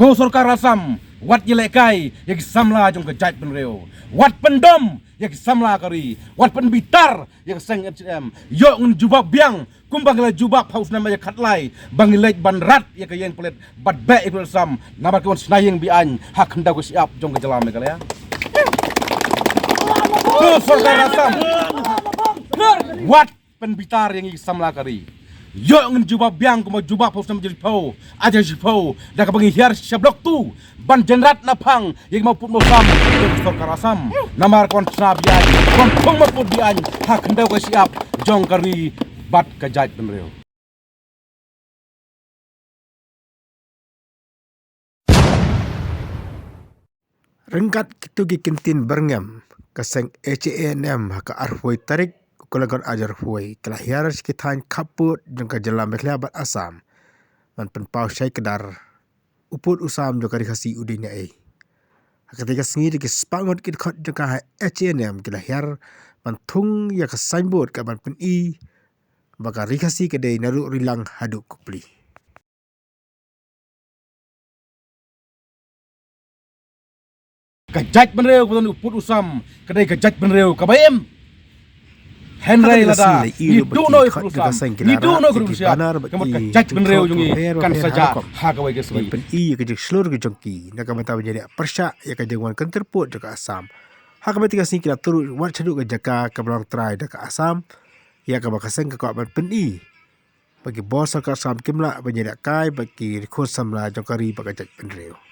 Ko Sarkar Assam wat yelekai yang samla jong kejat penreo wat pendom yang samla kari wat penbitar yang seng yo ngun jubab biang kumbang la jubab haus nama ya khatlai bangilai banrat ya kayeng pelet bat be ikul sam nabar kon snayeng bian hak hendak ko siap jong kejalam ya Ko Sarkar Assam wat penbitar yang samla kari yo ngun jubab biang kuma jubab haus nama jadi pau aja si pau dah ka hiar syablok tu ban jenrat napang yang mau put mosam Sarkar Assam namar kon snabian kon pung maput bian hak hendak ko siap jong kari bat kejat penreo Rengkat kitu gikintin berngam kaseng HNM haka arhuai tarik kulagon ajar huai telah hiar sekitan kaput jengka jelam bekliabat Asam man penpau syai kedar uput usam jengka dikasih udinya ketika sengi dikis spangot kit kot jengka HNM kila hiar man tung ya kesainbot ka man pen baka rikasi kedai naru rilang haduk kupli kejat penreo putan uput usam kedai kejat penreo kabayem Henry lada ni duno usam ni duno kurusya kamu kejat penreo jungi kan saja hakawai kesli pen kejek seluruh kejongki nak mata menjadi persya ya kejengwan kan terput jaka Asam hak ketika sini kita turut wat ceduk ke jaka kebelang try jaka Asam ya kabakaseng ke kau pen bagi bos Sarkar Assam kimla menjadi kai bagi rekod samla jongkari bakajak penreo